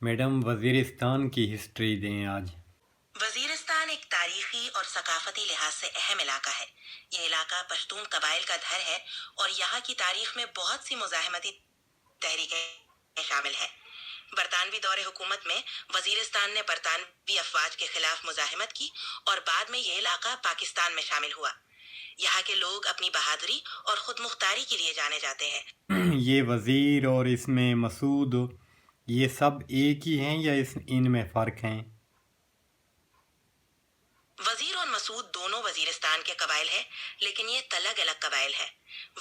Madam Waziristan کی history دیں آج۔ وزیرستان ایک تاریخی اور ثقافتی لحاظ سے اہم علاقہ ہے۔ یہ علاقہ پشتون قبائل کا دھر ہے اور یہاں کی تاریخ میں بہت سی مزاحمتی تحریکیں شامل ہیں۔ برطانوی دور حکومت میں وزیرستان نے برطانوی افواج کے خلاف مزاحمت کی اور بعد میں یہ علاقہ پاکستان میں شامل ہوا۔ یہاں کے لوگ اپنی بہادری اور خود مختاری کے لیے جانے جاتے ہیں۔ یہ وزیر اور اس میں مسعود یہ سب ایک ہی ہیں یا ان میں فرق ہیں؟ وزیر اور مسعود دونوں وزیرستان کے قبائل ہیں، لیکن یہ الگ الگ قبائل ہیں۔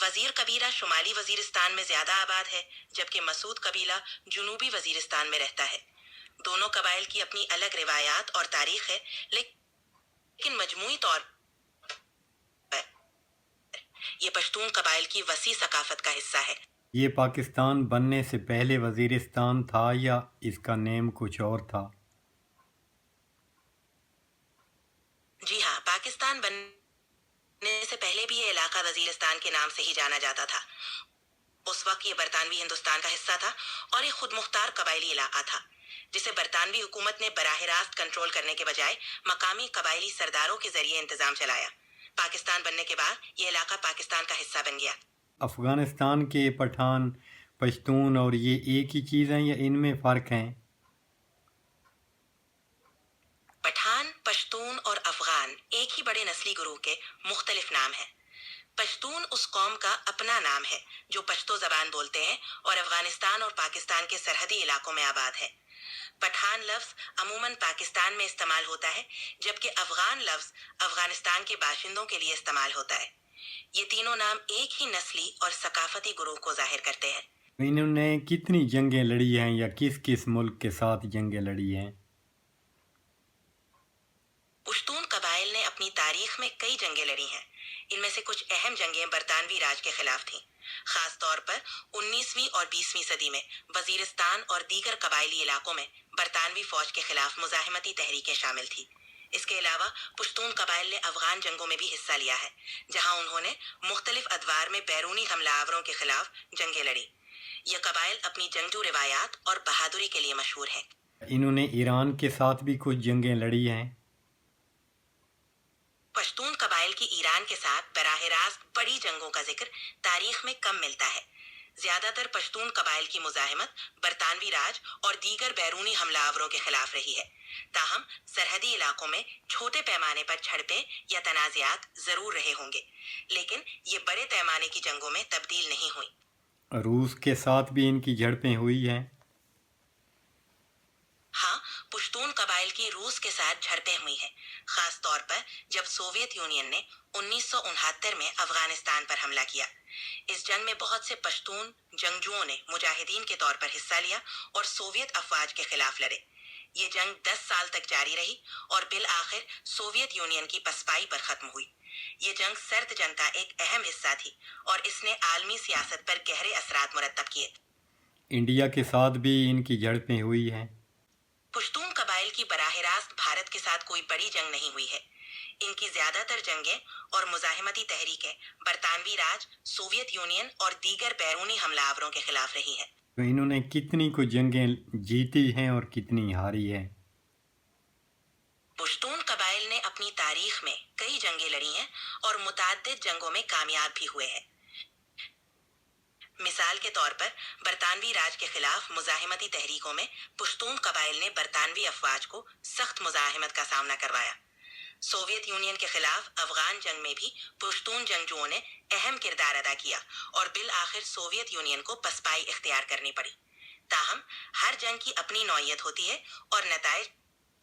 وزیر قبیلہ شمالی وزیرستان میں زیادہ آباد ہے، جبکہ مسعود قبیلہ جنوبی وزیرستان میں رہتا ہے۔ دونوں قبائل کی اپنی الگ روایات اور تاریخ ہے، لیکن مجموعی طور پر یہ پشتون قبائل کی وسیع ثقافت کا حصہ ہے۔ یہ پاکستان بننے سے پہلے وزیرستان تھا یا اس کا نیم کچھ اور تھا؟ جی ہاں، پاکستان بننے سے پہلے بھی یہ علاقہ وزیرستان کے نام سے ہی جانا جاتا تھا۔ اس وقت یہ برطانوی ہندوستان کا حصہ تھا اور ایک خود مختار قبائلی علاقہ تھا، جسے برطانوی حکومت نے براہ راست کنٹرول کرنے کے بجائے مقامی قبائلی سرداروں کے ذریعے انتظام چلایا۔ پاکستان بننے کے بعد یہ علاقہ پاکستان کا حصہ بن گیا۔ افغانستان کے پٹھان، پشتون اور یہ ایک ہی چیز ہیں یا ان میں فرق ہیں؟ پٹھان، پشتون اور افغان ایک ہی بڑے نسلی گروہ کے مختلف نام ہیں۔ پشتون اس قوم کا اپنا نام ہے جو پشتو زبان بولتے ہیں اور افغانستان اور پاکستان کے سرحدی علاقوں میں آباد ہے۔ پٹھان لفظ عموماً پاکستان میں استعمال ہوتا ہے، جبکہ افغان لفظ افغانستان کے باشندوں کے لیے استعمال ہوتا ہے۔ یہ تینوں نام ایک ہی نسلی اور ثقافتی گروہ کو ظاہر کرتے ہیں۔ انہوں نے کتنی جنگیں لڑی ہیں یا کس کس ملک کے ساتھ جنگیں لڑی ہیں؟ پشتون قبائل نے اپنی تاریخ میں کئی جنگیں لڑی ہیں۔ ان میں سے کچھ اہم جنگیں برطانوی راج کے خلاف تھیں، خاص طور پر 19ویں اور 20ویں صدی میں وزیرستان اور دیگر قبائلی علاقوں میں برطانوی فوج کے خلاف مزاحمتی تحریکیں شامل تھیں۔ اس کے علاوہ پشتون قبائل نے افغان جنگوں میں بھی حصہ لیا ہے، جہاں انہوں نے مختلف ادوار میں بیرونی حملہ آوروں کے خلاف جنگیں لڑی۔ یہ قبائل اپنی جنگجو روایات اور بہادری کے لیے مشہور ہیں۔ انہوں نے ایران کے ساتھ بھی کچھ جنگیں لڑی ہیں۔ پشتون قبائل کی ایران کے ساتھ براہ راست بڑی جنگوں کا ذکر تاریخ میں کم ملتا ہے۔ زیادہ تر پشتون قبائل کی مزاحمت برطانوی راج اور دیگر بیرونی حملہ آوروں کے خلاف رہی ہے۔ تاہم سرحدی علاقوں میں چھوٹے پیمانے پر جھڑپیں یا تنازعات ضرور رہے ہوں گے، لیکن یہ بڑے پیمانے کی جنگوں میں تبدیل نہیں ہوئی۔ روس کے ساتھ بھی ان کی جھڑپیں ہوئی ہیں۔ ہاں، پشتون قبائل کی روس کے ساتھ جھڑپیں ہوئی ہیں، خاص طور پر جب سوویت یونین نے 1969 میں افغانستان پر حملہ کیا۔ اس جنگ میں بہت سے پشتون جنگجوؤں نے مجاہدین کے طور پر حصہ لیا اور سوویت افواج کے خلاف لڑے۔ یہ جنگ 10 سال تک جاری رہی اور بالآخر سوویت یونین کی پسپائی پر ختم ہوئی۔ یہ جنگ سرد جنگ کا ایک اہم حصہ تھی اور اس نے عالمی سیاست پر گہرے اثرات مرتب کیے۔ انڈیا کے ساتھ بھی ان کی جھڑپیں ہوئی ہیں۔ پشتون قبائل کی براہ راست بھارت کے ساتھ کوئی بڑی جنگ نہیں ہوئی ہے۔ ان کی زیادہ تر جنگیں اور مزاحمتی تحریکیں برطانوی راج، سوویت یونین اور دیگر بیرونی حملہ آوروں کے خلاف رہی ہیں۔ تو انہوں نے کتنی کو جنگیں جیتی ہیں اور کتنی ہاری ہیں؟ پشتون قبائل نے اپنی تاریخ میں کئی جنگیں لڑی ہیں اور متعدد جنگوں میں کامیاب بھی ہوئے ہیں۔ مثال کے طور پر برطانوی راج کے خلاف مزاحمتی تحریکوں میں پشتون قبائل نے برطانوی افواج کو سخت مزاحمت کا سامنا کروایا۔ سوویت یونین کے خلاف افغان جنگ میں بھی پشتون جنگجوؤں نے اہم کردار ادا کیا اور بالآخر سوویت یونین کو پسپائی اختیار کرنی پڑی۔ تاہم ہر جنگ کی اپنی نوعیت ہوتی ہے اور نتائج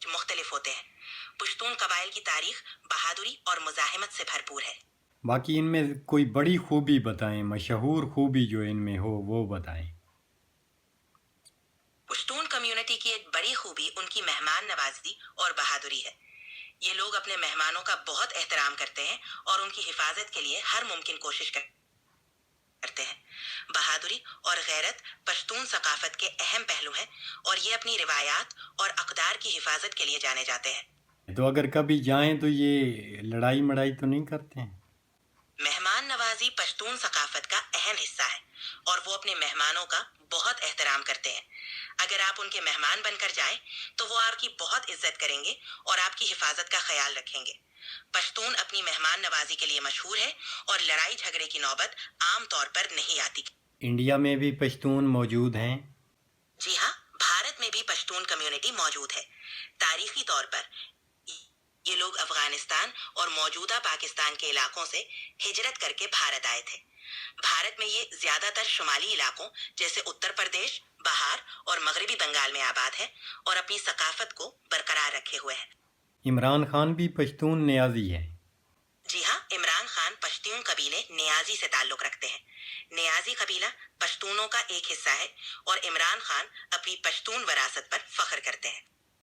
مختلف ہوتے ہیں۔ پشتون قبائل کی تاریخ بہادری اور مزاحمت سے بھرپور ہے۔ باقی ان میں کوئی بڑی خوبی بتائیں، مشہور خوبی جو ان میں ہو وہ بتائیں۔ پشتون کمیونٹی کی ایک بڑی خوبی ان کی مہمان نوازی اور بہادری ہے۔ یہ لوگ اپنے مہمانوں کا بہت احترام کرتے ہیں اور ان کی حفاظت کے لیے ہر ممکن کوشش کرتے ہیں۔ بہادری اور غیرت پشتون ثقافت کے اہم پہلو ہیں اور یہ اپنی روایات اور اقدار کی حفاظت کے لیے جانے جاتے ہیں۔ تو اگر کبھی جائیں تو یہ لڑائی مڑائی تو نہیں کرتے ہیں؟ مہمان نوازی پشتون ثقافت کا اہم حصہ ہے اور وہ اپنے مہمانوں کا بہت احترام کرتے ہیں۔ اگر آپ ان کے مہمان بن کر جائیں تو وہ آپ کی بہت عزت کریں گے اور آپ کی حفاظت کا خیال رکھیں گے۔ پشتون اپنی مہمان نوازی کے لیے مشہور ہے اور لڑائی جھگڑے کی نوبت عام طور پر نہیں آتی۔ انڈیا میں بھی پشتون موجود ہیں؟ جی ہاں، بھارت میں بھی پشتون کمیونٹی موجود ہے۔ تاریخی طور پر یہ لوگ افغانستان اور موجودہ پاکستان کے علاقوں سے ہجرت کر کے بھارت آئے تھے۔ بھارت میں یہ زیادہ تر شمالی علاقوں جیسے اتر پردیش، بہار اور مغربی بنگال میں آباد ہے اور اپنی ثقافت کو برقرار رکھے ہوئے ہیں۔ عمران خان بھی پشتون نیازی ہے؟ جی ہاں، عمران خان پشتون قبیلے نیازی سے تعلق رکھتے ہیں۔ نیازی قبیلہ پشتونوں کا ایک حصہ ہے اور عمران خان اپنی پشتون وراثت پر فخر کرتے ہیں۔